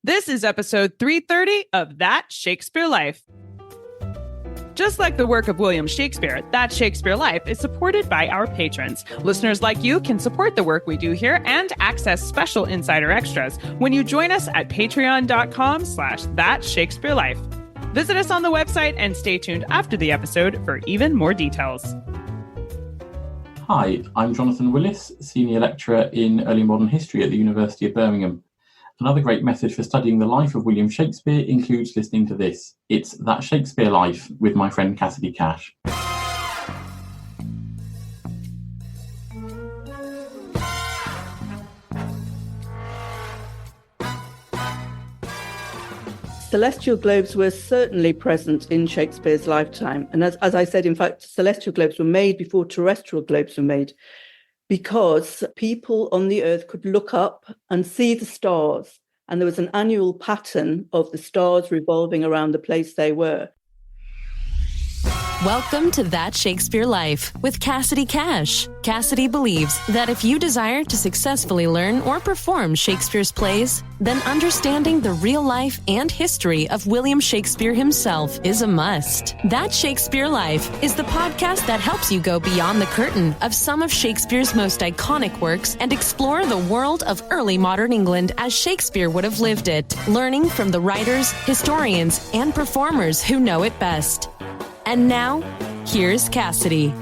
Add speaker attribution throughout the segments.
Speaker 1: This is episode 330 of That Shakespeare Life. Just like the work of William Shakespeare, That Shakespeare Life is supported by our patrons. Listeners like you can support the work we do here and access special insider extras when you join us at patreon.com/thatshakespearelife. Visit us on the website and stay tuned after the episode for even more details.
Speaker 2: Hi, I'm Jonathan Willis, Senior Lecturer in Early Modern History at the University of Birmingham. Another great method for studying the life of William Shakespeare includes listening to this. It's That Shakespeare Life with my friend Cassidy Cash.
Speaker 3: Celestial globes were certainly present in Shakespeare's lifetime. And as I said, in fact, celestial globes were made before terrestrial globes were made, because people on the earth could look up and see the stars, and there was an annual pattern of the stars revolving around the place they were.
Speaker 4: Welcome to That Shakespeare Life with Cassidy Cash. Cassidy believes that if you desire to successfully learn or perform Shakespeare's plays, then understanding the real life and history of William Shakespeare himself is a must. That Shakespeare Life is the podcast that helps you go beyond the curtain of some of Shakespeare's most iconic works and explore the world of early modern England as Shakespeare would have lived it, learning from the writers, historians, and performers who know it best. And now, here's Cassidy.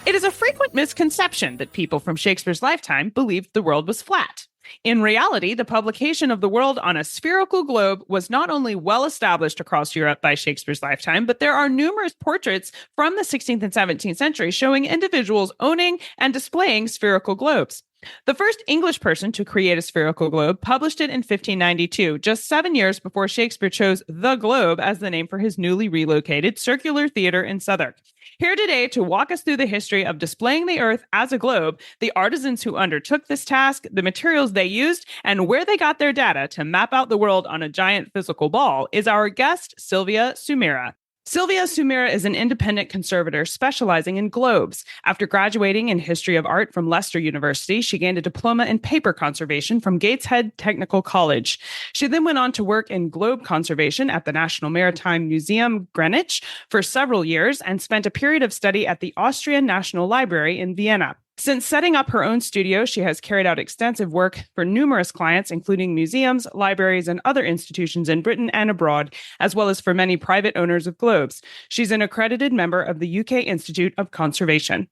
Speaker 1: It is a frequent misconception that people from Shakespeare's lifetime believed the world was flat. In reality, the publication of the world on a spherical globe was not only well established across Europe by Shakespeare's lifetime, but there are numerous portraits from the 16th and 17th century showing individuals owning and displaying spherical globes. The first English person to create a spherical globe published it in 1592, just 7 years before Shakespeare chose the Globe as the name for his newly relocated circular theater in Southwark. Here today to walk us through the history of displaying the Earth as a globe, the artisans who undertook this task, the materials they used, and where they got their data to map out the world on a giant physical ball is our guest, Sylvia Sumira. Sylvia Sumira is an independent conservator specializing in globes. After graduating in History of Art from Leicester University, she gained a diploma in paper conservation from Gateshead Technical College. She then went on to work in globe conservation at the National Maritime Museum, Greenwich, for several years and spent a period of study at the Austrian National Library in Vienna. Since setting up her own studio, she has carried out extensive work for numerous clients, including museums, libraries, and other institutions in Britain and abroad, as well as for many private owners of globes. She's an accredited member of the UK Institute of Conservation.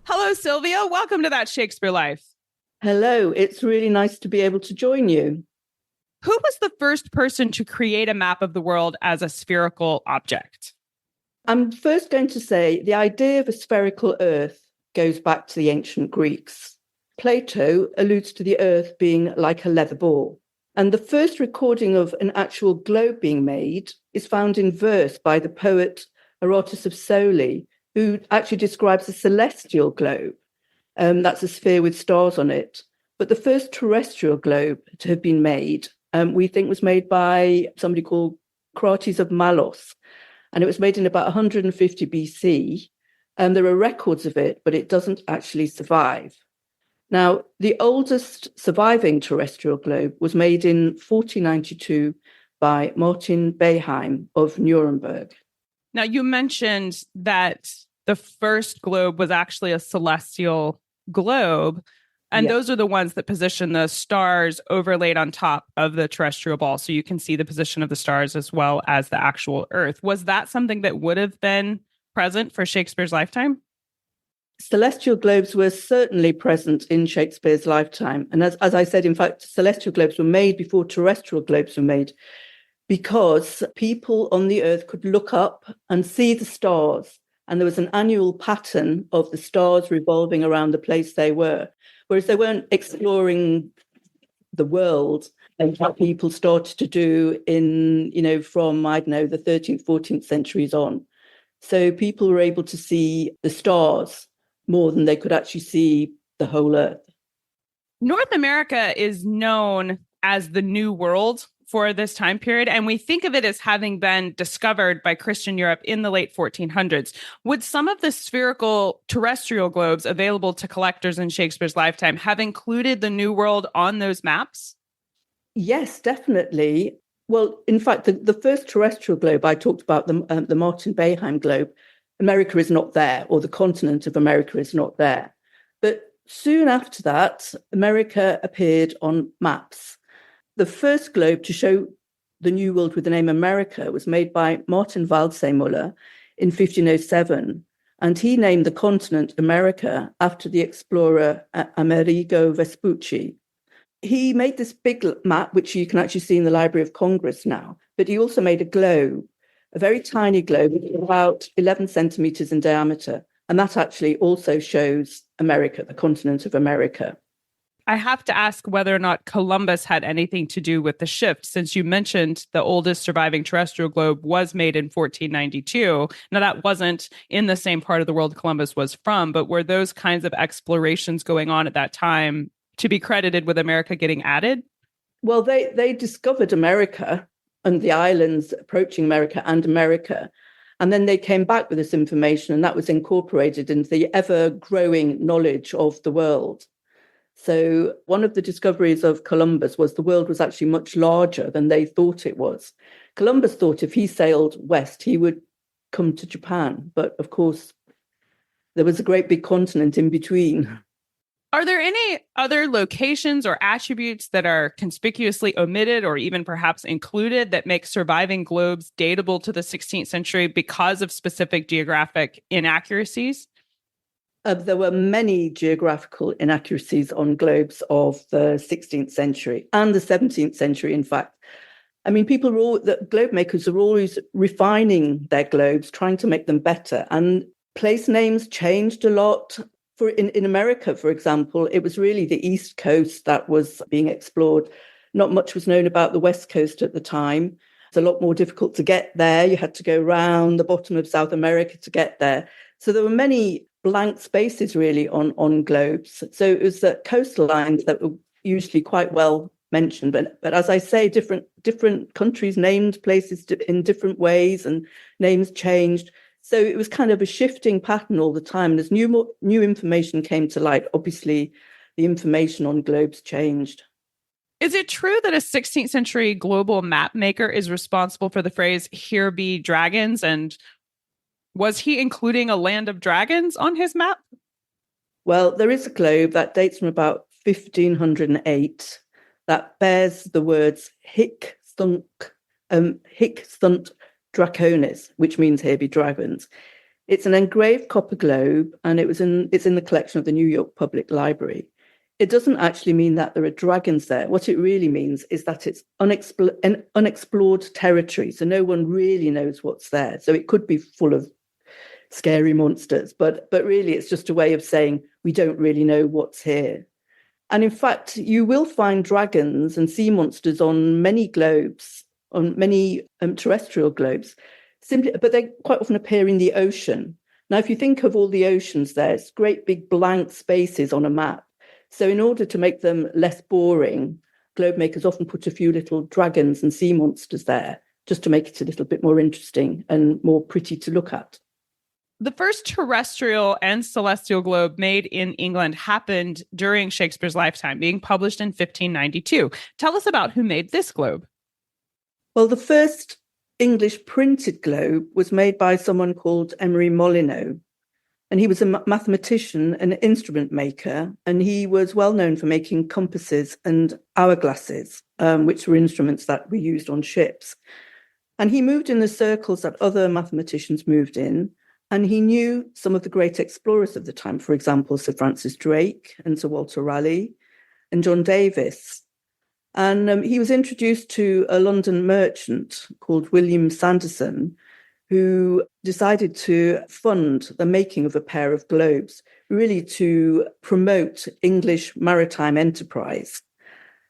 Speaker 1: Hello, Sylvia. Welcome to That Shakespeare Life.
Speaker 3: Hello. It's really nice to be able to join you.
Speaker 1: Who was the first person to create a map of the world as a spherical object?
Speaker 3: I'm first going to say the idea of a spherical Earth goes back to the ancient Greeks. Plato alludes to the Earth being like a leather ball. And the first recording of an actual globe being made is found in verse by the poet Aratus of Soli, who actually describes a celestial globe. That's a sphere with stars on it. But the first terrestrial globe to have been made, we think was made by somebody called Crates of Malos. And it was made in about 150 BC. There are records of it, but it doesn't actually survive. Now, the oldest surviving terrestrial globe was made in 1492 by Martin Beheim of Nuremberg.
Speaker 1: Now, you mentioned that the first globe was actually a celestial globe, and those are the ones that position the stars overlaid on top of the terrestrial ball, so you can see the position of the stars as well as the actual Earth. Was that something that would have been present for Shakespeare's lifetime?
Speaker 3: Celestial globes were certainly present in Shakespeare's lifetime. And as I said, in fact, celestial globes were made before terrestrial globes were made, because people on the earth could look up and see the stars. And there was an annual pattern of the stars revolving around the place they were. Whereas they weren't exploring the world like what people started to do from, the 13th, 14th centuries on. So people were able to see the stars more than they could actually see the whole Earth.
Speaker 1: North America is known as the New World for this time period, and we think of it as having been discovered by Christian Europe in the late 1400s. Would some of the spherical terrestrial globes available to collectors in Shakespeare's lifetime have included the New World on those maps?
Speaker 3: Yes, definitely. Well, in fact, the first terrestrial globe I talked about, the Martin Behaim globe, America is not there, or the continent of America is not there. But soon after that, America appeared on maps. The first globe to show the New World with the name America was made by Martin Waldseemüller in 1507, and he named the continent America after the explorer Amerigo Vespucci. He made this big map, which you can actually see in the Library of Congress now, but he also made a globe, a very tiny globe, about 11 centimeters in diameter. And that actually also shows America, the continent of America.
Speaker 1: I have to ask whether or not Columbus had anything to do with the shift, since you mentioned the oldest surviving terrestrial globe was made in 1492. Now, that wasn't in the same part of the world Columbus was from, but were those kinds of explorations going on at that time to be credited with America getting added?
Speaker 3: Well, they discovered America and the islands approaching America and America. And then they came back with this information, and that was incorporated into the ever-growing knowledge of the world. So one of the discoveries of Columbus was the world was actually much larger than they thought it was. Columbus thought if he sailed west, he would come to Japan. But of course, there was a great big continent in between.
Speaker 1: Are there any other locations or attributes that are conspicuously omitted or even perhaps included that make surviving globes datable to the 16th century because of specific geographic inaccuracies?
Speaker 3: There were many geographical inaccuracies on globes of the 16th century and the 17th century, in fact. I mean, the globe makers are always refining their globes, trying to make them better. And place names changed a lot. In America, for example, it was really the East Coast that was being explored. Not much was known about the West Coast at the time. It's a lot more difficult to get there. You had to go around the bottom of South America to get there. So there were many blank spaces really on globes. So it was the coastlines that were usually quite well mentioned. But as I say, different countries named places in different ways and names changed. So it was kind of a shifting pattern all the time. And as new information came to light, obviously the information on globes changed.
Speaker 1: Is it true that a 16th century global map maker is responsible for the phrase, "Here be dragons"? And was he including a land of dragons on his map?
Speaker 3: Well, there is a globe that dates from about 1508 that bears the words Hic sunt Draconis, which means "here be dragons." It's an engraved copper globe, and it's in the collection of the New York Public Library. It doesn't actually mean that there are dragons there. What it really means is that it's an unexplored territory, so no one really knows what's there. So it could be full of scary monsters, but really it's just a way of saying we don't really know what's here. And in fact, you will find dragons and sea monsters on many globes, on many terrestrial globes, but they quite often appear in the ocean. Now, if you think of all the oceans there, it's great big blank spaces on a map. So in order to make them less boring, globe makers often put a few little dragons and sea monsters there, just to make it a little bit more interesting and more pretty to look at.
Speaker 1: The first terrestrial and celestial globe made in England happened during Shakespeare's lifetime, being published in 1592. Tell us about who made this globe.
Speaker 3: Well, the first English printed globe was made by someone called Emery Molyneux. And he was a mathematician, an instrument maker, and he was well known for making compasses and hourglasses, which were instruments that were used on ships. And he moved in the circles that other mathematicians moved in, and he knew some of the great explorers of the time, for example, Sir Francis Drake and Sir Walter Raleigh and John Davis. And he was introduced to a London merchant called William Sanderson, who decided to fund the making of a pair of globes, really to promote English maritime enterprise.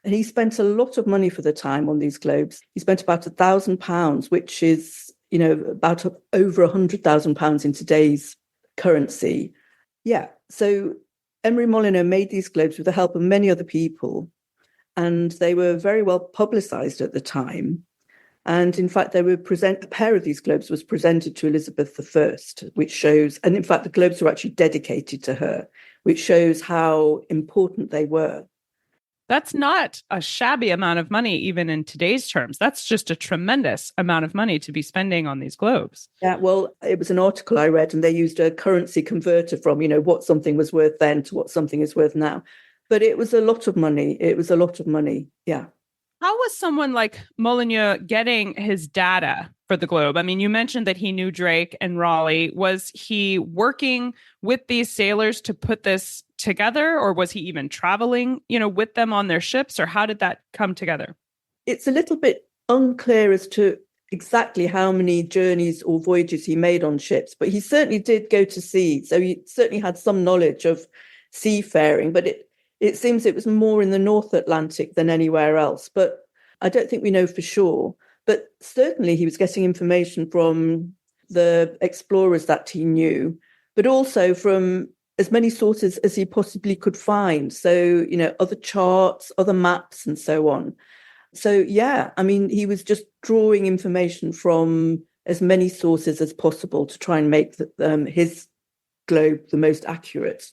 Speaker 3: And he spent a lot of money for the time on these globes. He spent about £1,000, which is, about over £100,000 in today's currency. Yeah, so Emery Molyneux made these globes with the help of many other people, and they were very well publicized at the time. And in fact, a pair of these globes was presented to Elizabeth I, which shows, and in fact, the globes were actually dedicated to her, which shows how important they were.
Speaker 1: That's not a shabby amount of money, even in today's terms. That's just a tremendous amount of money to be spending on these globes.
Speaker 3: Yeah, well, it was an article I read and they used a currency converter from, what something was worth then to what something is worth now. But it was a lot of money. It was a lot of money. Yeah.
Speaker 1: How was someone like Molyneux getting his data for the globe? I mean, you mentioned that he knew Drake and Raleigh. Was he working with these sailors to put this together, or was he even traveling, with them on their ships, or how did that come together?
Speaker 3: It's a little bit unclear as to exactly how many journeys or voyages he made on ships, but he certainly did go to sea. So he certainly had some knowledge of seafaring, but it seems it was more in the North Atlantic than anywhere else. But I don't think we know for sure. But certainly he was getting information from the explorers that he knew, but also from as many sources as he possibly could find. So, other charts, other maps, and so on. So, yeah, I mean, he was just drawing information from as many sources as possible to try and make his globe the most accurate.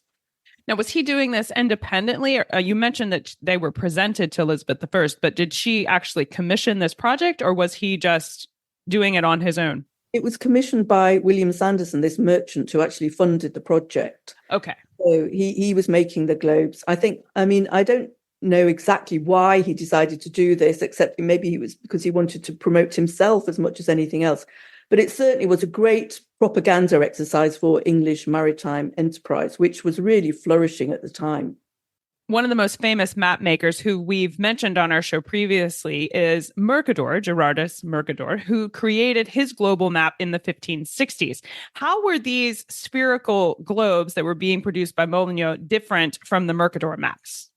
Speaker 1: Now, was he doing this independently? Or, you mentioned that they were presented to Elizabeth I, but did she actually commission this project, or was he just doing it on his own?
Speaker 3: It was commissioned by William Sanderson, this merchant who actually funded the project.
Speaker 1: Okay.
Speaker 3: So he was making the globes. I don't know exactly why he decided to do this, except maybe he was because he wanted to promote himself as much as anything else. But it certainly was a great propaganda exercise for English maritime enterprise, which was really flourishing at the time.
Speaker 1: One of the most famous map makers who we've mentioned on our show previously is Mercator, Gerardus Mercator, who created his global map in the 1560s. How were these spherical globes that were being produced by Molyneux different from the Mercator maps?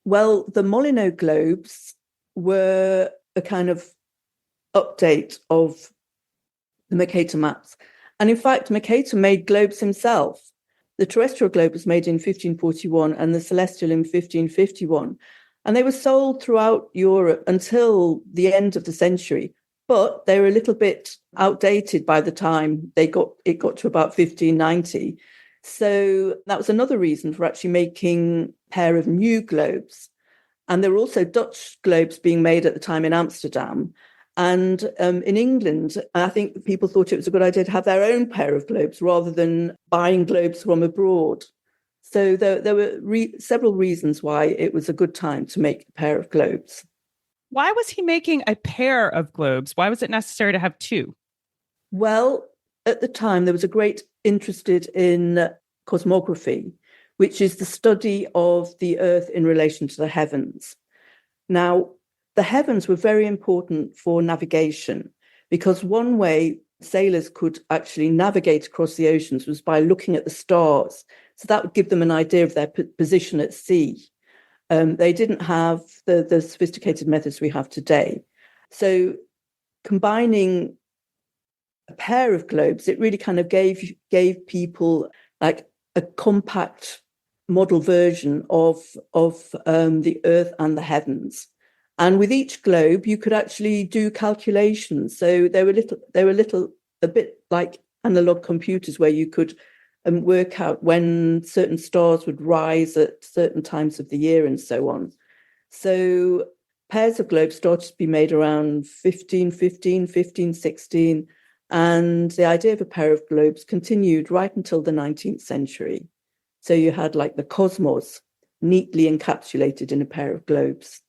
Speaker 3: Well, the Molyneux globes were a kind of update of the Mercator maps. And in fact, Mercator made globes himself. The terrestrial globe was made in 1541 and the celestial in 1551. And they were sold throughout Europe until the end of the century. But they were a little bit outdated by the time it got to about 1590. So that was another reason for actually making a pair of new globes. And there were also Dutch globes being made at the time in Amsterdam. And in England, I think people thought it was a good idea to have their own pair of globes rather than buying globes from abroad. So there were several reasons why it was a good time to make a pair of globes.
Speaker 1: Why was he making a pair of globes? Why was it necessary to have two?
Speaker 3: Well, at the time, there was a great interest in cosmography, which is the study of the Earth in relation to the heavens. Now, the heavens were very important for navigation because one way sailors could actually navigate across the oceans was by looking at the stars. So that would give them an idea of their position at sea. They didn't have the sophisticated methods we have today. So combining a pair of globes, it really kind of gave people like a compact model version of the Earth and the heavens. And with each globe, you could actually do calculations. So they were a bit like analog computers where you could work out when certain stars would rise at certain times of the year and so on. So pairs of globes started to be made around 1515, 1516. And the idea of a pair of globes continued right until the 19th century. So you had like the cosmos neatly encapsulated in a pair of globes.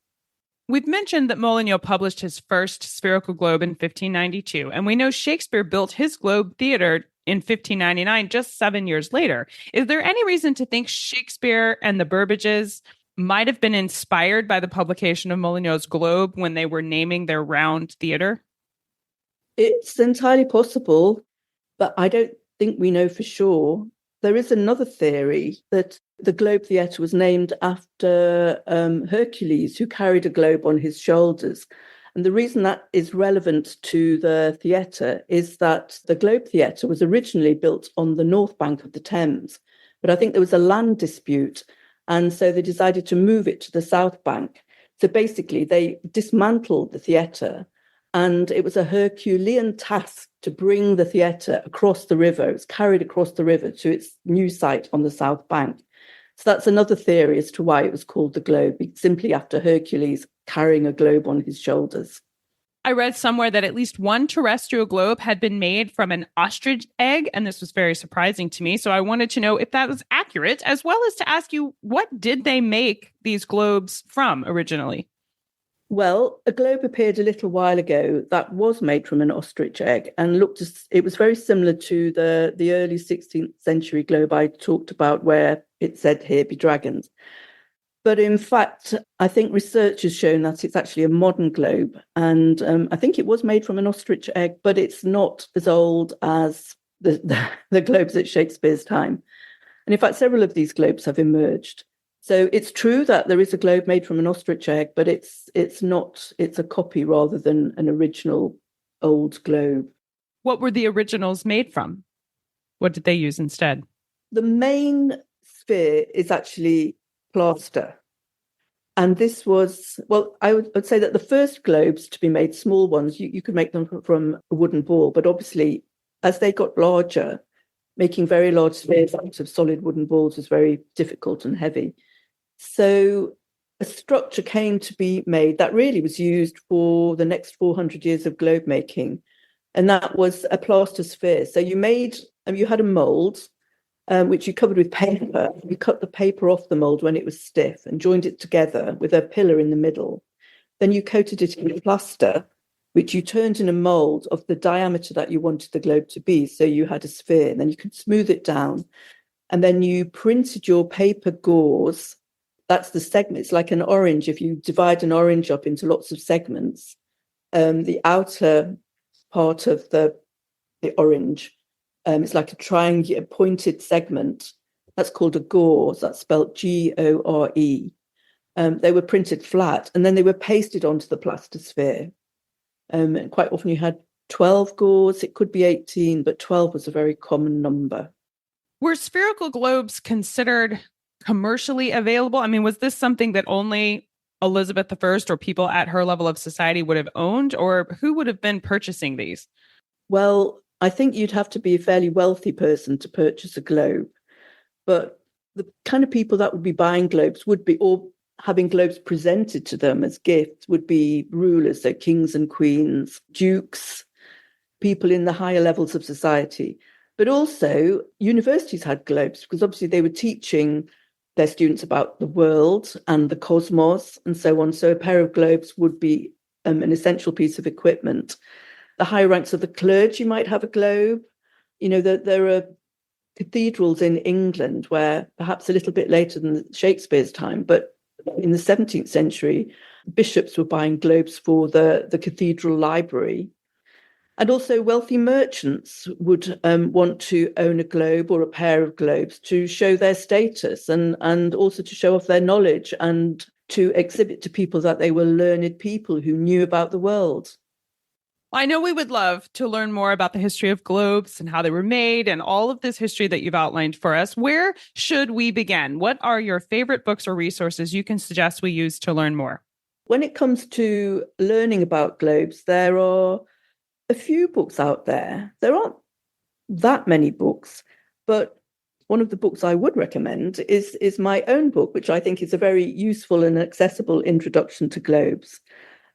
Speaker 1: We've mentioned that Molyneux published his first spherical globe in 1592, and we know Shakespeare built his Globe Theatre in 1599, just 7 years later. Is there any reason to think Shakespeare and the Burbages might have been inspired by the publication of Molyneux's Globe when they were naming their round theatre?
Speaker 3: It's entirely possible, but I don't think we know for sure. There is another theory that the Globe Theatre was named after Hercules, who carried a globe on his shoulders. And the reason that is relevant to the theatre is that the Globe Theatre was originally built on the north bank of the Thames. But I think there was a land dispute. And so they decided to move it to the south bank. So basically, they dismantled the theatre. And it was a Herculean task to bring the theatre across the river. It was carried across the river to its new site on the south bank. So that's another theory as to why it was called the globe, simply after Hercules carrying a globe on his shoulders.
Speaker 1: I read somewhere that at least one terrestrial globe had been made from an ostrich egg, and this was very surprising to me. So I wanted to know if that was accurate, as well as to ask you, what did they make these globes from originally?
Speaker 3: Well, a globe appeared a little while ago that was made from an ostrich egg and it was very similar to the early 16th century globe I talked about, where it said, "Here be dragons." But in fact, I think research has shown that it's actually a modern globe. And I think it was made from an ostrich egg, but it's not as old as the globes at Shakespeare's time. And in fact, several of these globes have emerged. So it's true that there is a globe made from an ostrich egg, but it's a copy rather than an original old globe.
Speaker 1: What were the originals made from? What did they use instead?
Speaker 3: The main sphere is actually plaster. And this was, well, I would say that the first globes to be made, small ones, you could make them from a wooden ball. But obviously, as they got larger, making very large spheres out of solid wooden balls was very difficult and heavy. So a structure came to be made that really was used for the next 400 years of globe making. And that was a plaster sphere. So you had a mold, which you covered with paper. You cut the paper off the mold when it was stiff and joined it together with a pillar in the middle. Then you coated it in plaster, which you turned in a mold of the diameter that you wanted the globe to be. So you had a sphere, and then you could smooth it down. And then you printed your paper gauze. That's the segment. It's like an orange. If you divide an orange up into lots of segments, the outer part of the orange, it's like a triangular pointed segment. That's called a gauze. That's spelled Gore. They were printed flat, and then they were pasted onto the plaster sphere. And quite often you had 12 gauze. It could be 18, but 12 was a very common number.
Speaker 1: Were spherical globes considered commercially available? I mean, was this something that only Elizabeth I or people at her level of society would have owned, or who would have been purchasing these?
Speaker 3: Well, I think you'd have to be a fairly wealthy person to purchase a globe. But the kind of people that would be buying globes would be, or having globes presented to them as gifts, would be rulers, so kings and queens, dukes, people in the higher levels of society. But also universities had globes, because obviously they were teaching their students about the world and the cosmos and so on. So a pair of globes would be an essential piece of equipment. The higher ranks of the clergy might have a globe. You know, there are cathedrals in England where, perhaps a little bit later than Shakespeare's time, but in the 17th century, bishops were buying globes for the cathedral library. And also wealthy merchants would want to own a globe or a pair of globes to show their status and also to show off their knowledge and to exhibit to people that they were learned people who knew about the world.
Speaker 1: I know we would love to learn more about the history of globes and how they were made and all of this history that you've outlined for us. Where should we begin? What are your favorite books or resources you can suggest we use to learn more?
Speaker 3: When it comes to learning about globes, there are a few books out there. There aren't that many books, but one of the books I would recommend is my own book, which I think is a very useful and accessible introduction to globes.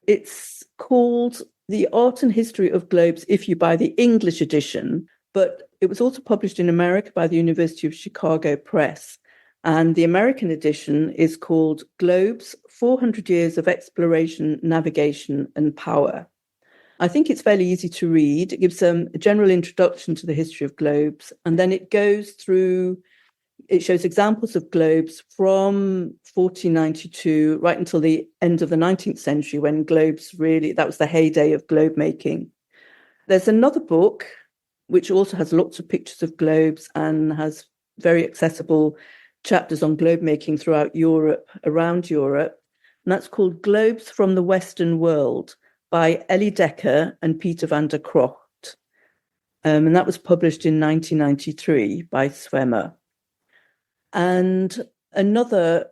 Speaker 3: It's called The Art and History of Globes if you buy the English edition, but it was also published in America by the University of Chicago Press. And the American edition is called Globes, 400 Years of Exploration, Navigation and Power. I think it's fairly easy to read. It gives a general introduction to the history of globes, and then it goes through, it shows examples of globes from 1492 right until the end of the 19th century, when globes really, that was the heyday of globe making. There's another book which also has lots of pictures of globes and has very accessible chapters on globe making throughout Europe, around Europe. And that's called Globes from the Western World by Ellie Decker and Peter van der Krocht. And that was published in 1993 by Swemmer. And another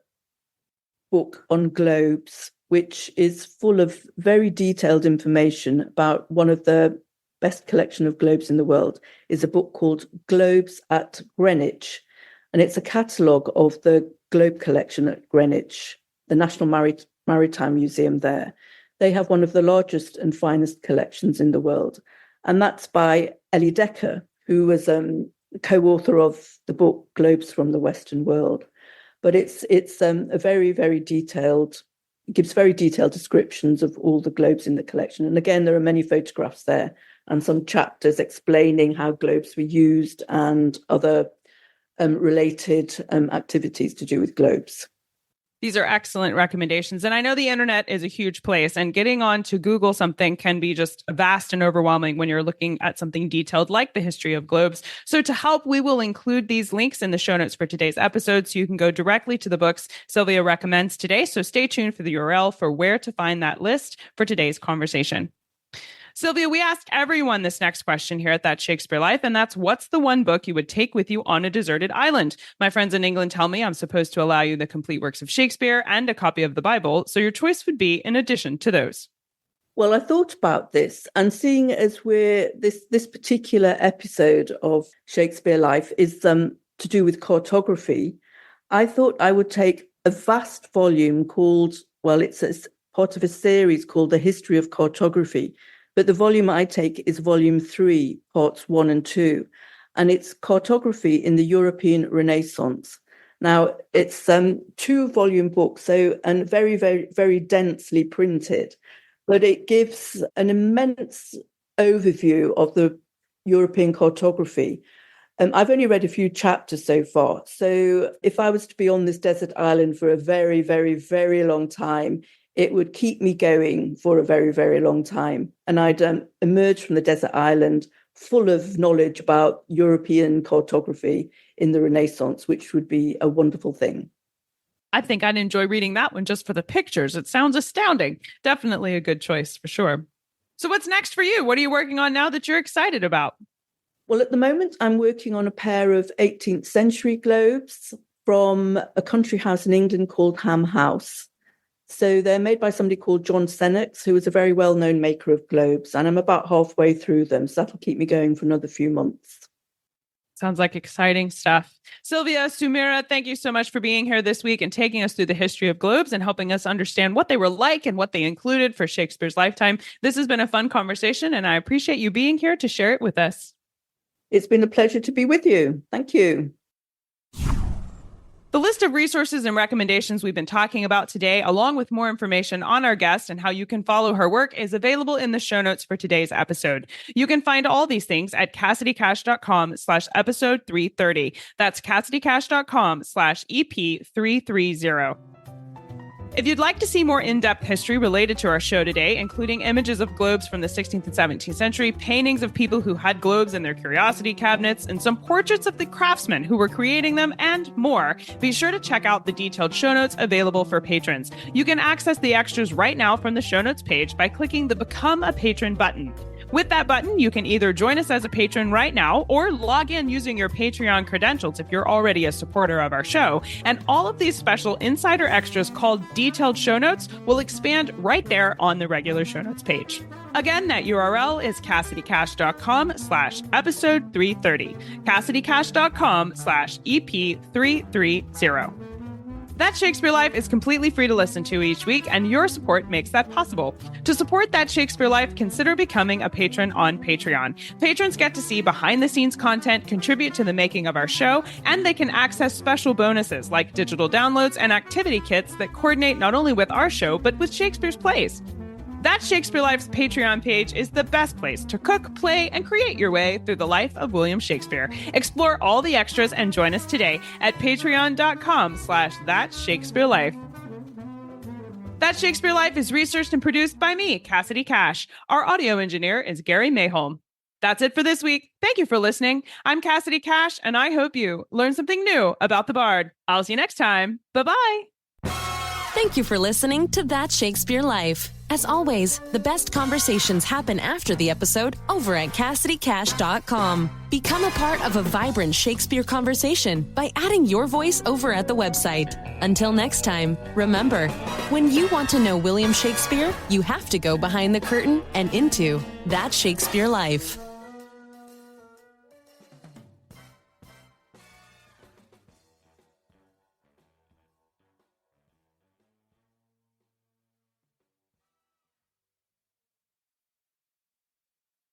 Speaker 3: book on globes, which is full of very detailed information about one of the best collection of globes in the world, is a book called Globes at Greenwich. And it's a catalogue of the Globe collection at Greenwich, the National Maritime Museum there. They have one of the largest and finest collections in the world. And that's by Ellie Decker, who was co-author of the book Globes from the Western World. But it's a very, very detailed, gives very detailed descriptions of all the globes in the collection. And again, there are many photographs there and some chapters explaining how globes were used and other related activities to do with globes.
Speaker 1: These are excellent recommendations. And I know the internet is a huge place, and getting on to Google something can be just vast and overwhelming when you're looking at something detailed like the history of globes. So to help, we will include these links in the show notes for today's episode so you can go directly to the books Sylvia recommends today. So stay tuned for the URL for where to find that list for today's conversation. Sylvia, we asked everyone this next question here at That Shakespeare Life, and that's, what's the one book you would take with you on a deserted island? My friends in England tell me I'm supposed to allow you the complete works of Shakespeare and a copy of the Bible, so your choice would be in addition to those.
Speaker 3: Well, I thought about this, and seeing as we're this particular episode of Shakespeare Life is to do with cartography, I thought I would take a vast volume called, well, it's part of a series called The History of Cartography. But the volume I take is volume 3, parts 1 and 2, and it's Cartography in the European Renaissance. Now, it's 2-volume book, and very, very, very densely printed, but it gives an immense overview of the European cartography. I've only read a few chapters so far, so if I was to be on this desert island for a very, very, very long time, it would keep me going for a very, very long time. And I'd emerge from the desert island full of knowledge about European cartography in the Renaissance, which would be a wonderful thing.
Speaker 1: I think I'd enjoy reading that one just for the pictures. It sounds astounding. Definitely a good choice for sure. So what's next for you? What are you working on now that you're excited about?
Speaker 3: Well, at the moment, I'm working on a pair of 18th century globes from a country house in England called Ham House. So they're made by somebody called John Senex, who is a very well-known maker of globes, and I'm about halfway through them, so that'll keep me going for another few months.
Speaker 1: Sounds like exciting stuff. Sylvia Sumira, thank you so much for being here this week and taking us through the history of globes and helping us understand what they were like and what they included for Shakespeare's lifetime. This has been a fun conversation, and I appreciate you being here to share it with us.
Speaker 3: It's been a pleasure to be with you. Thank you.
Speaker 1: The list of resources and recommendations we've been talking about today, along with more information on our guest and how you can follow her work, is available in the show notes for today's episode. You can find all these things at CassidyCash.com/episode 330. That's CassidyCash.com/EP330. If you'd like to see more in-depth history related to our show today, including images of globes from the 16th and 17th century, paintings of people who had globes in their curiosity cabinets, and some portraits of the craftsmen who were creating them, and more, be sure to check out the detailed show notes available for patrons. You can access the extras right now from the show notes page by clicking the Become a Patron button. With that button, you can either join us as a patron right now or log in using your Patreon credentials if you're already a supporter of our show. And all of these special insider extras called detailed show notes will expand right there on the regular show notes page. Again, that URL is CassidyCash.com/episode 330. CassidyCash.com/EP330. That Shakespeare Life is completely free to listen to each week, and your support makes that possible. To support That Shakespeare Life, consider becoming a patron on Patreon. Patrons get to see behind-the-scenes content, contribute to the making of our show, and they can access special bonuses like digital downloads and activity kits that coordinate not only with our show, but with Shakespeare's plays. That Shakespeare Life's Patreon page is the best place to cook, play, and create your way through the life of William Shakespeare. Explore all the extras and join us today at patreon.com/thatshakespearelife. That Shakespeare Life is researched and produced by me, Cassidy Cash. Our audio engineer is Gary Mayholm. That's it for this week. Thank you for listening. I'm Cassidy Cash, and I hope you learned something new about the Bard. I'll see you next time. Bye-bye.
Speaker 4: Thank you for listening to That Shakespeare Life. As always, the best conversations happen after the episode over at CassidyCash.com. Become a part of a vibrant Shakespeare conversation by adding your voice over at the website. Until next time, remember, when you want to know William Shakespeare, you have to go behind the curtain and into That Shakespeare Life.